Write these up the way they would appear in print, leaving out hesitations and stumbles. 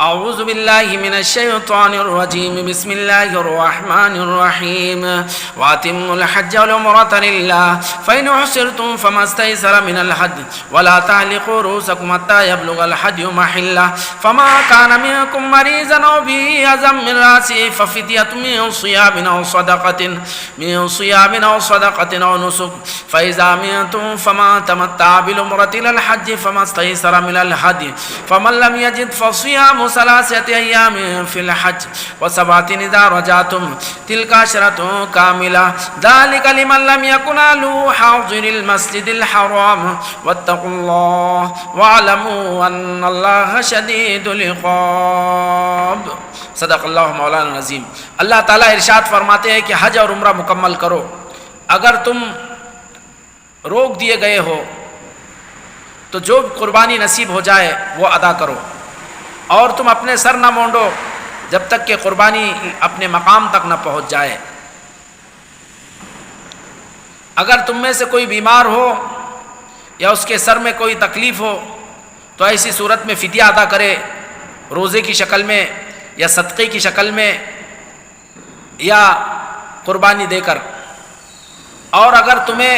أعوذ بالله من الشيطان الرجيم بسم الله الرحمن الرحيم وأتموا الحج والعمرة لله فإن أحصرتم فما استيسر من الهدي ولا تعلقوا رؤوسكم حتى يبلغ الهدي محله فما كان منكم مريضا أو به أذى من رأسه ففدية من صيام أو صدقة أو نسك فإذا أمنتم فما تمتع بالعمرة إلى الحج فما استيسر من الهدي فمن لم يجد فصيام ثلاثة أيام في الحج وسبعة إذا رجعتم تلك عشرة كاملة ذلك لمن لم يكن أهله حاضر المسجد الحرام واتقوا الله واعلموا أن الله شديد العقاب صدق اللہ مولانا العظیم۔ اللہ تعالیٰ ارشاد فرماتے ہیں کہ حج اور عمرہ مکمل کرو، اگر تم روک دیے گئے ہو تو جو قربانی نصیب ہو جائے وہ ادا کرو، اور تم اپنے سر نہ مونڈو جب تک کہ قربانی اپنے مقام تک نہ پہنچ جائے۔ اگر تم میں سے کوئی بیمار ہو یا اس کے سر میں کوئی تکلیف ہو تو ایسی صورت میں فدیہ ادا کرے، روزے کی شکل میں یا صدقے کی شکل میں یا قربانی دے کر۔ اور اگر تمہیں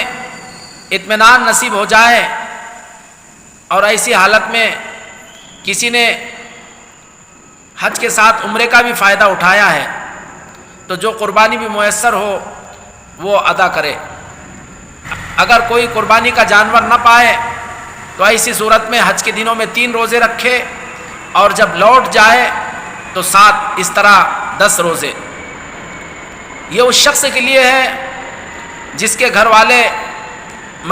اطمینان نصیب ہو جائے اور ایسی حالت میں کسی نے حج کے ساتھ عمرے کا بھی فائدہ اٹھایا ہے تو جو قربانی بھی میسر ہو وہ ادا کرے۔ اگر کوئی قربانی کا جانور نہ پائے تو ایسی صورت میں حج کے دنوں میں 3 روزے رکھے اور جب لوٹ جائے تو 7، اس طرح 10 روزے۔ یہ اس شخص کے لیے ہے جس کے گھر والے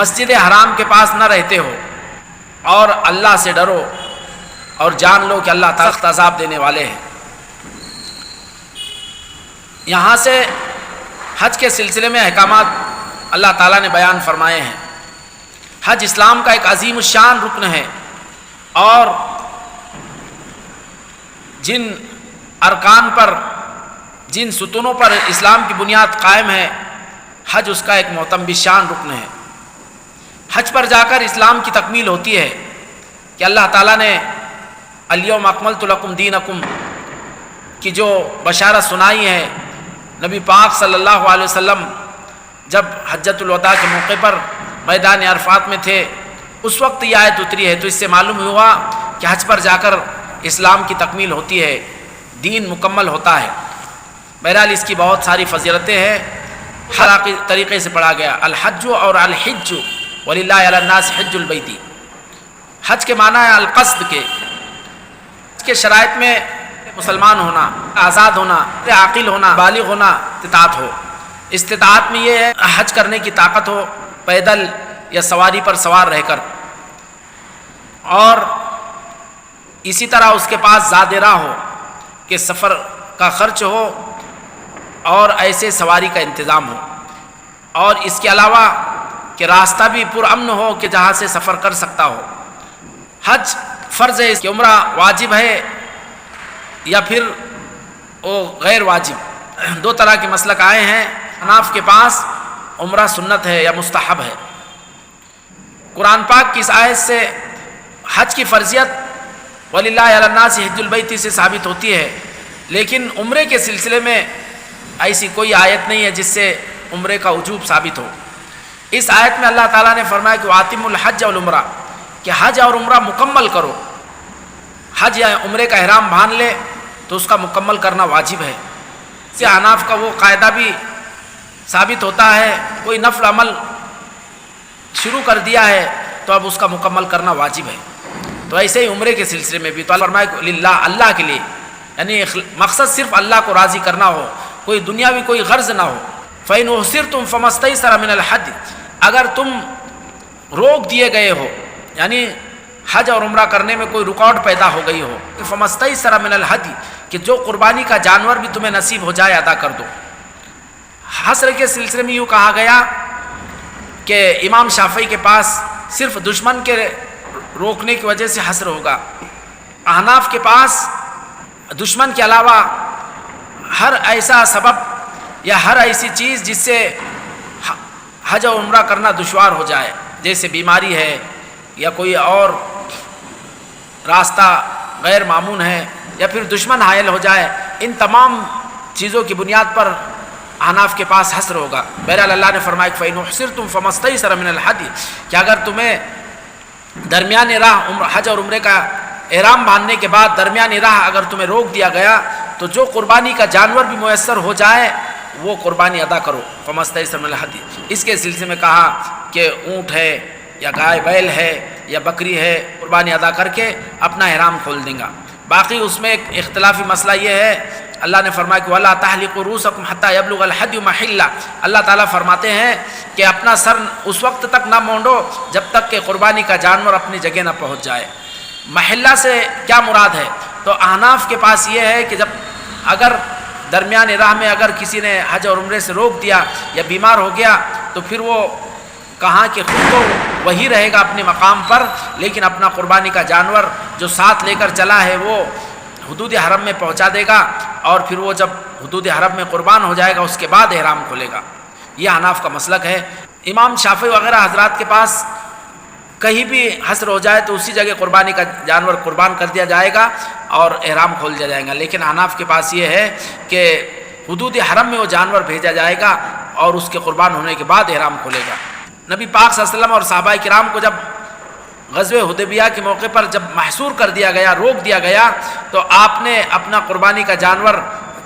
مسجد حرام کے پاس نہ رہتے ہو، اور اللہ سے ڈرو اور جان لو کہ اللہ سخت عذاب دینے والے ہیں۔ یہاں سے حج کے سلسلے میں احکامات اللہ تعالیٰ نے بیان فرمائے ہیں۔ حج اسلام کا ایک عظیم الشان رکن ہے، اور جن ارکان پر، جن ستونوں پر اسلام کی بنیاد قائم ہے، حج اس کا ایک معتم بالشان رکن ہے۔ حج پر جا کر اسلام کی تکمیل ہوتی ہے کہ اللہ تعالیٰ نے الیوم اکملت لکم دینکم کی جو بشارت سنائی ہے، نبی پاک صلی اللہ علیہ وسلم جب حجۃ الوداع کے موقع پر میدان عرفات میں تھے اس وقت یہ آیت اتری ہے، تو اس سے معلوم ہوا کہ حج پر جا کر اسلام کی تکمیل ہوتی ہے، دین مکمل ہوتا ہے۔ بہرحال اس کی بہت ساری فضیلتیں ہیں، ہر طریقے سے پڑھا گیا۔ الحج اور الحج وللہ علی الناس حج البیت، حج کے معنی ہے القصد کے شرائط میں مسلمان ہونا، آزاد ہونا، عاقل ہونا، بالغ ہونا، استطاعت ہو۔ استطاعت میں یہ ہے حج کرنے کی طاقت ہو، پیدل یا سواری پر سوار رہ کر، اور اسی طرح اس کے پاس زاد راہ ہو کہ سفر کا خرچ ہو اور ایسے سواری کا انتظام ہو، اور اس کے علاوہ کہ راستہ بھی پرامن ہو کہ جہاں سے سفر کر سکتا ہو۔ حج فرض ہے کہ عمرہ واجب ہے یا پھر وہ غیر واجب، 2 طرح کے مسلک آئے ہیں۔ حناف کے پاس عمرہ سنت ہے یا مستحب ہے۔ قرآن پاک کی اس آیت سے حج کی فرضیت وَلِلَّهِ عَلَى النَّاسِ حِجُّ الْبَيْتِ سے ثابت ہوتی ہے، لیکن عمرے کے سلسلے میں ایسی کوئی آیت نہیں ہے جس سے عمرے کا وجوب ثابت ہو۔ اس آیت میں اللہ تعالیٰ نے فرمایا کہ وَأَتِمُّوا الْحَجَّ وَالْعُمْرَةَ، کہ حج اور عمرہ مکمل کرو۔ حج یا عمرے کا احرام باندھ لے تو اس کا مکمل کرنا واجب ہے۔ اس سے حناف کا وہ قاعدہ بھی ثابت ہوتا ہے، کوئی نفل عمل شروع کر دیا ہے تو اب اس کا مکمل کرنا واجب ہے۔ تو ایسے ہی عمرے کے سلسلے میں بھی تو فرمایا کہ للہ، اللہ کے لیے، یعنی مقصد صرف اللہ کو راضی کرنا ہو، کوئی دنیاوی کوئی غرض نہ ہو۔ فَإِنْ أُحْصِرْتُمْ فَمَا اسْتَيْسَرَ مِنَ الْحَدْيِ، اگر تم روک دیے گئے ہو، یعنی حج اور عمرہ کرنے میں کوئی رکاوٹ پیدا ہو گئی ہو، فَمَا اسْتَيْسَرَ مِنَ الْحَدْيِ، کہ جو قربانی کا جانور بھی تمہیں نصیب ہو جائے ادا کر دو۔ حصر کے سلسلے میں یوں کہا گیا کہ امام شافعی کے پاس صرف دشمن کے روکنے کی وجہ سے حصر ہوگا، احناف کے پاس دشمن کے علاوہ ہر ایسا سبب یا ہر ایسی چیز جس سے حج و عمرہ کرنا دشوار ہو جائے، جیسے بیماری ہے یا کوئی اور راستہ غیر معمون ہے یا پھر دشمن حائل ہو جائے، ان تمام چیزوں کی بنیاد پر احناف کے پاس حصر ہوگا۔ بہرحال اللہ نے فرمایا فَإِنْ أُحْصِرْتُمْ فَمَا اسْتَيْسَرَ مِنَ الْهَدْيِ، کہ اگر تمہیں درمیان راہ حج اور عمرے کا احرام باندھنے کے بعد درمیانی راہ اگر تمہیں روک دیا گیا تو جو قربانی کا جانور بھی میسر ہو جائے وہ قربانی ادا کرو، فَمَا اسْتَيْسَرَ مِنَ الْهَدْيِ۔ اس کے سلسلے میں کہا کہ اونٹ ہے یا گائے بیل ہے یا بکری ہے، قربانی ادا کر کے اپنا احرام کھول دیں گا۔ باقی اس میں ایک اختلافی مسئلہ یہ ہے، اللہ نے فرمایا کہ وَلَا تَحْلِقُوا رُؤُوسَكُمْ حَتَّى يَبْلُغَ الْهَدْيُ مَحِلَّهُ، اللہ تعالیٰ فرماتے ہیں کہ اپنا سر اس وقت تک نہ مونڈو جب تک کہ قربانی کا جانور اپنی جگہ نہ پہنچ جائے۔ محلہ سے کیا مراد ہے؟ تو احناف کے پاس یہ ہے کہ جب اگر درمیان راہ میں اگر کسی نے حج اور عمرے سے روک دیا یا بیمار ہو گیا تو پھر وہ کہاں کہ خود تو وہی رہے گا اپنے مقام پر، لیکن اپنا قربانی کا جانور جو ساتھ لے کر چلا ہے وہ حدود حرم میں پہنچا دے گا، اور پھر وہ جب حدود حرم میں قربان ہو جائے گا اس کے بعد احرام کھولے گا۔ یہ احناف کا مسلک ہے۔ امام شافعی وغیرہ حضرات کے پاس کہیں بھی حصر ہو جائے تو اسی جگہ قربانی کا جانور قربان کر دیا جائے گا اور احرام کھول دیا جائے گا، لیکن احناف کے پاس یہ ہے کہ حدود حرم میں وہ جانور بھیجا جائے گا اور اس کے قربان ہونے کے بعد احرام کھولے گا۔ نبی پاک صلی اللہ علیہ وسلم اور صحابہ کرام کو جب غزوہ حدیبیہ کے موقع پر جب محصور کر دیا گیا، روک دیا گیا، تو آپ نے اپنا قربانی کا جانور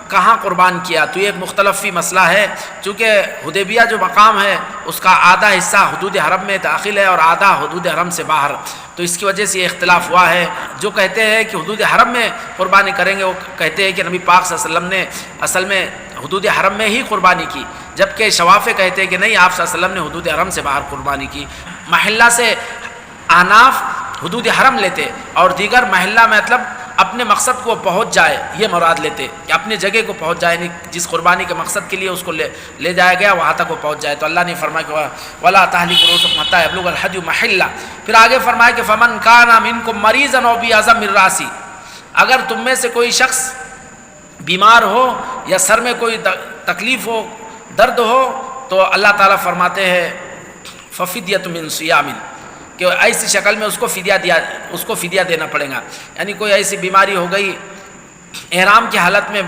کہاں قربان کیا؟ تو یہ ایک مختلفی مسئلہ ہے، چونکہ حدیبیہ جو مقام ہے اس کا آدھا حصہ حدود حرم میں داخل ہے اور آدھا حدود حرم سے باہر، تو اس کی وجہ سے یہ اختلاف ہوا ہے۔ جو کہتے ہیں کہ حدود حرم میں قربانی کریں گے وہ کہتے ہیں کہ نبی پاک صلی اللہ علیہ وسلم نے اصل میں حدود حرم میں ہی قربانی کی، جبکہ شوافع کہتے ہیں کہ نہیں، آپ صلی اللہ علیہ وسلم نے حدود حرم سے باہر قربانی کی۔ محلہ سے احناف حدود حرم لیتے اور دیگر محلہ مطلب اپنے مقصد کو پہنچ جائے یہ مراد لیتے کہ اپنے جگہ کو پہنچ جائے، یعنی جس قربانی کے مقصد کے لیے اس کو لے جایا گیا وہاں تک وہ پہنچ جائے۔ تو اللہ نے فرمایا کہ وَلَا تَحْلِقُوا رُؤُوسَكُمْ حَتَّى يَبْلُغَ الْهَدْيُ مَحِلَّهُ، پھر آگے فرمایا کہ فَمَنْ كَانَ مِنكُم مَّرِيضًا أَوْ بِأَذًى مِّن رَّأْسِهِ، اگر تم میں سے کوئی شخص بیمار ہو یا سر میں کوئی تکلیف ہو، درد ہو، تو اللہ تعالیٰ فرماتے ہیں فَفِدْيَةٌ مِّن صِيَامٍ، کہ ایسی شکل میں اس کو فدیہ دینا پڑے گا۔ یعنی کوئی ایسی بیماری ہو گئی، احرام کی حالت میں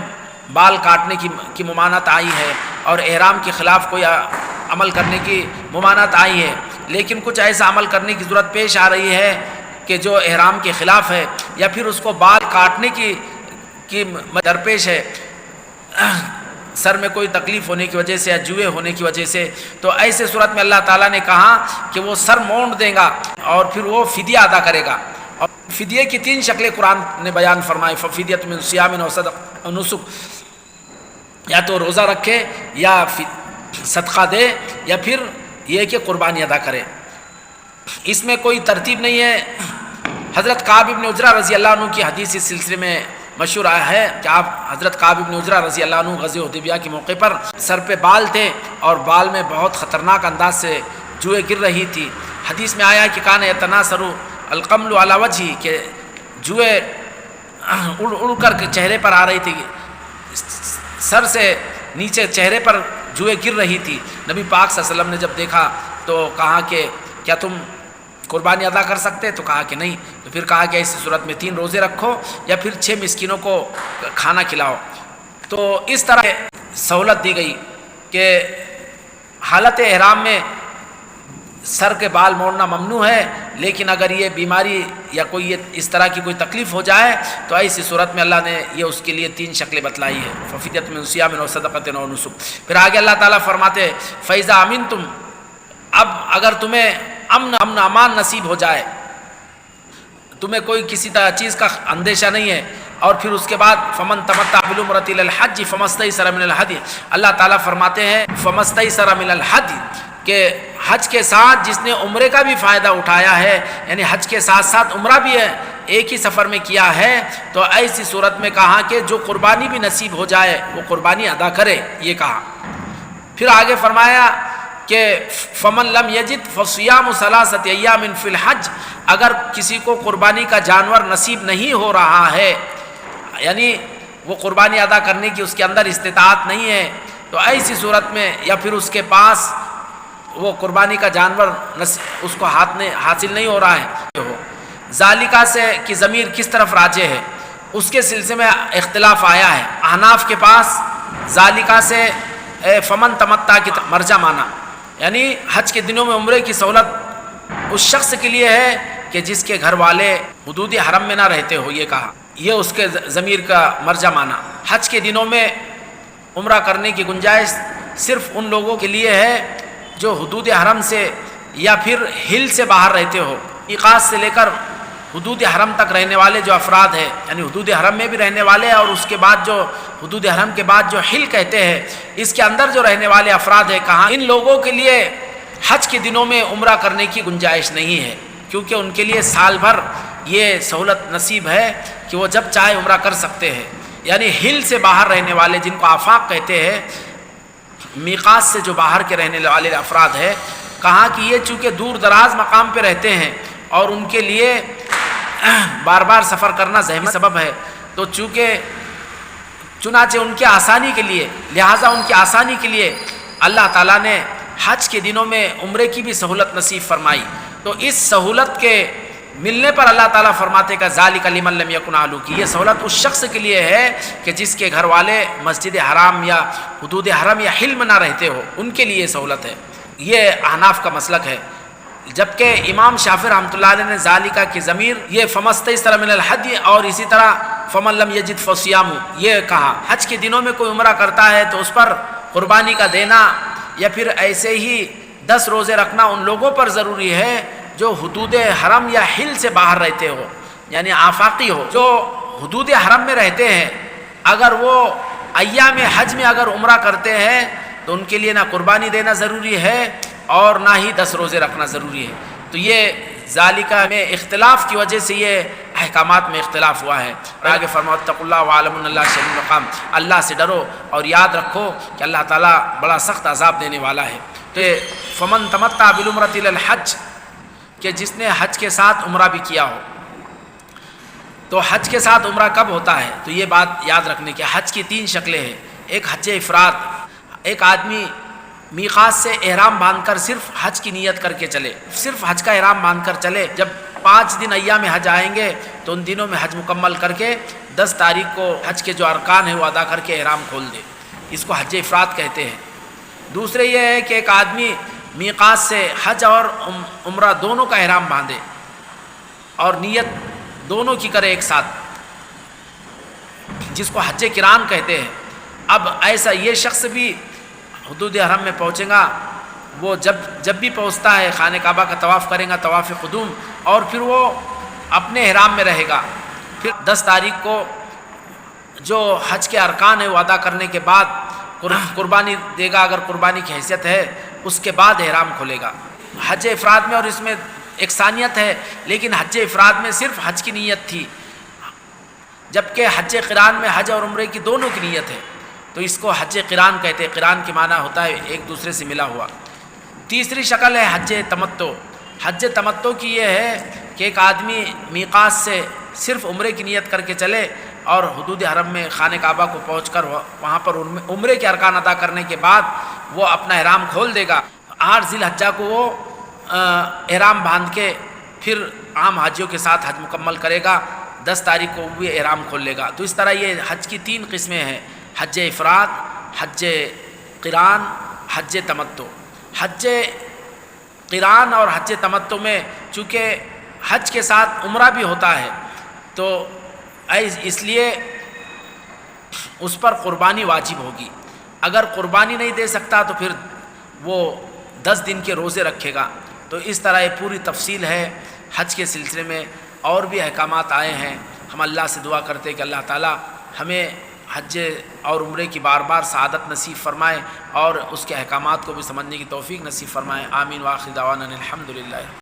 بال کاٹنے کی ممانعت آئی ہے اور احرام کے خلاف کوئی عمل کرنے کی ممانعت آئی ہے، لیکن کچھ ایسا عمل کرنے کی ضرورت پیش آ رہی ہے کہ جو احرام کے خلاف ہے، یا پھر اس کو بال کاٹنے کی درپیش ہے، سر میں کوئی تکلیف ہونے کی وجہ سے یا جوئے ہونے کی وجہ سے، تو ایسے صورت میں اللہ تعالیٰ نے کہا کہ وہ سر مونڈ دے گا اور پھر وہ فدیہ ادا کرے گا۔ اور فدیے کی 3 شکلیں قرآن نے بیان فرمائی، فَفِدْيَةٌ مِّن صِيَامٍ أَوْ صَدَقَةٍ أَوْ نُسُكٍ، یا تو روزہ رکھے یا صدقہ دے یا پھر یہ کہ قربانی ادا کرے۔ اس میں کوئی ترتیب نہیں ہے۔ حضرت کعب بن عجرہ رضی اللہ عنہ کی حدیث اس سلسلے میں مشہور آیا ہے کہ آپ حضرت کعب بن عجرہ رضی اللہ عنہ غزوہ حدیبیہ کے موقع پر سر پہ بال تھے اور بال میں بہت خطرناک انداز سے جوئیں گر رہی تھی۔ حدیث میں آیا کہ کان یتناثر القمل علی وجہہ، کہ جوئیں اڑ کر کے چہرے پر آ رہی تھی، سر سے نیچے چہرے پر جوئیں گر رہی تھی۔ نبی پاک صلی اللہ علیہ وسلم نے جب دیکھا تو کہا کہ کیا تم قربانی ادا کر سکتے؟ تو کہا کہ نہیں۔ تو پھر کہا کہ ایسی صورت میں 3 روزے رکھو یا پھر 6 مسکینوں کو کھانا کھلاؤ۔ تو اس طرح سہولت دی گئی کہ حالت احرام میں سر کے بال موڑنا ممنوع ہے، لیکن اگر یہ بیماری یا کوئی اس طرح کی کوئی تکلیف ہو جائے تو ایسی صورت میں اللہ نے یہ اس کے لیے 3 شکلیں بتلائی ہے، فَفِدْيَةٌ مِّن صِيَامٍ أَوْ صَدَقَةٍ أَوْ نُسُكٍ۔ پھر آگے اللہ تعالیٰ فرماتے فَإِذَا أَمِنْتُمْ، اب اگر تمہیں امن امان نصیب ہو جائے، تمہیں کوئی کسی چیز کا اندیشہ نہیں ہے، اور پھر اس کے بعد فَمَن تَمَتَّعَ بِالْعُمْرَةِ إِلَى الْحَجِّ فَمَا اسْتَيْسَرَ مِنَ الْهَدْيِ، اللہ تعالیٰ فرماتے ہیں فَمَا اسْتَيْسَرَ مِنَ الْهَدْيِ، کہ حج کے ساتھ جس نے عمرے کا بھی فائدہ اٹھایا ہے، یعنی حج کے ساتھ ساتھ عمرہ بھی ہے، ایک ہی سفر میں کیا ہے، تو ایسی صورت میں کہا کہ جو قربانی بھی نصیب ہو جائے وہ قربانی ادا کرے، یہ کہا۔ پھر آگے فرمایا کہ فمن لم یجد فصیام 3 ایام فی الحج، اگر کسی کو قربانی کا جانور نصیب نہیں ہو رہا ہے، یعنی وہ قربانی ادا کرنے کی اس کے اندر استطاعت نہیں ہے، تو ایسی صورت میں یا پھر اس کے پاس وہ قربانی کا جانور اس کو ہاتھ میں حاصل نہیں ہو رہا ہے، ذالکہ سے کی ضمیر کس طرف راجع ہے اس کے سلسلے میں اختلاف آیا ہے۔ احناف کے پاس ذالکہ سے فمن تمتع کی مرجع مانا، یعنی حج کے دنوں میں عمرے کی سہولت اس شخص کے لیے ہے کہ جس کے گھر والے حدود حرم میں نہ رہتے ہو، یہ کہا، یہ اس کے ضمیر کا مرجع مانا۔ حج کے دنوں میں عمرہ کرنے کی گنجائش صرف ان لوگوں کے لیے ہے جو حدود حرم سے یا پھر ہل سے باہر رہتے ہو۔ میقات سے لے کر حدود حرم تک رہنے والے جو افراد ہیں، یعنی حدود حرم میں بھی رہنے والے اور اس کے بعد جو حدود حرم کے بعد جو ہل کہتے ہیں اس کے اندر جو رہنے والے افراد ہیں، کہاں ان لوگوں کے لیے حج کے دنوں میں عمرہ کرنے کی گنجائش نہیں ہے، کیونکہ ان کے لیے سال بھر یہ سہولت نصیب ہے کہ وہ جب چاہے عمرہ کر سکتے ہیں۔ یعنی ہل سے باہر رہنے والے جن کو آفاق کہتے ہیں، میقات سے جو باہر کے رہنے والے افراد ہیں، کہاں کہ یہ چونکہ دور دراز مقام پہ رہتے ہیں اور ان کے لیے بار بار سفر کرنا زحمت سبب ہے، تو چنانچہ ان کے آسانی کے لیے، لہٰذا ان کی آسانی کے لیے اللہ تعالیٰ نے حج کے دنوں میں عمرے کی بھی سہولت نصیب فرمائی۔ تو اس سہولت کے ملنے پر اللہ تعالیٰ فرماتے کہ ذالک لمن لم یکن اہلہ، کی یہ سہولت اس شخص کے لیے ہے کہ جس کے گھر والے مسجد حرام یا حدود حرم یا حل میں نہ رہتے ہو، ان کے لیے سہولت ہے۔ یہ احناف کا مسلک ہے، جبکہ امام شافعی رحمۃ اللہ علیہ نے ذالکہ کی ضمیر یہ فمستیسر من الحدی اور اسی طرح فمن لم یجد فصیام یہ کہا۔ حج کے دنوں میں کوئی عمرہ کرتا ہے تو اس پر قربانی کا دینا یا پھر ایسے ہی 10 روزے رکھنا ان لوگوں پر ضروری ہے جو حدود حرم یا حل سے باہر رہتے ہو، یعنی آفاقی ہو۔ جو حدود حرم میں رہتے ہیں اگر وہ ایام حج میں اگر عمرہ کرتے ہیں تو ان کے لیے نہ قربانی دینا ضروری ہے اور نہ ہی 10 روزے رکھنا ضروری ہے۔ تو یہ ذالکہ میں اختلاف کی وجہ سے یہ احکامات میں اختلاف ہوا ہے۔ اور آگے فرماؤ اتقوا اللہ وعلموا ان اللہ شدید العقاب، اللہ سے ڈرو اور یاد رکھو کہ اللہ تعالیٰ بڑا سخت عذاب دینے والا ہے۔ تو فمن تمتع بالعمرۃ الی الحج، کہ جس نے حج کے ساتھ عمرہ بھی کیا ہو۔ تو حج کے ساتھ عمرہ کب ہوتا ہے؟ تو یہ بات یاد رکھنے کی، حج کی 3 شکلیں ہیں۔ ایک حج افراد، ایک آدمی میقات سے احرام باندھ کر صرف حج کی نیت کر کے چلے، صرف حج کا احرام باندھ کر چلے، جب 5 دن ایام حج آئیں گے تو ان دنوں میں حج مکمل کر کے 10 تاریخ کو حج کے جو ارکان ہیں وہ ادا کر کے احرام کھول دے، اس کو حج افراد کہتے ہیں۔ دوسرے یہ ہے کہ ایک آدمی میقات سے حج اور عمرہ دونوں کا احرام باندھے اور نیت دونوں کی کرے ایک ساتھ، جس کو حج قران کہتے ہیں۔ اب ایسا یہ شخص بھی حدود حرم میں پہنچے گا، وہ جب بھی پہنچتا ہے خانہ کعبہ کا طواف کرے گا، طواف قدوم، اور پھر وہ اپنے احرام میں رہے گا۔ پھر 10 تاریخ کو جو حج کے ارکان ہیں وہ ادا کرنے کے بعد قربانی دے گا، اگر قربانی کی حیثیت ہے، اس کے بعد احرام کھولے گا۔ حج افراد میں اور اس میں یکسانیت ہے، لیکن حج افراد میں صرف حج کی نیت تھی، جبکہ حج قران میں حج اور عمرے کی دونوں کی نیت ہے، تو اس کو حج قران کہتے ہیں۔ قران کے معنی ہوتا ہے ایک دوسرے سے ملا ہوا۔ تیسری شکل ہے حج تمتع۔ حج تمتع کی یہ ہے کہ ایک آدمی میقات سے صرف عمرے کی نیت کر کے چلے اور حدود حرم میں خانہ کعبہ کو پہنچ کر وہاں پر عمرے کے ارکان ادا کرنے کے بعد وہ اپنا احرام کھول دے گا۔ 8 ذی الحجہ کو وہ احرام باندھ کے پھر عام حاجیوں کے ساتھ حج مکمل کرے گا، 10 تاریخ کو وہ بھی احرام کھول لے گا۔ تو اس طرح یہ حج کی 3 قسمیں ہیں، حج افراد، حج قران، حج تمتع۔ حج قران اور حج تمتع میں چونکہ حج کے ساتھ عمرہ بھی ہوتا ہے تو اس لیے اس پر قربانی واجب ہوگی۔ اگر قربانی نہیں دے سکتا تو پھر وہ 10 دن کے روزے رکھے گا۔ تو اس طرح یہ پوری تفصیل ہے حج کے سلسلے میں، اور بھی احکامات آئے ہیں۔ ہم اللہ سے دعا کرتے کہ اللہ تعالیٰ ہمیں حج اور عمرے کی بار بار سعادت نصیب فرمائے اور اس کے احکامات کو بھی سمجھنے کی توفیق نصیب فرمائے۔ آمین۔ وآخر دعوانا الحمدللہ۔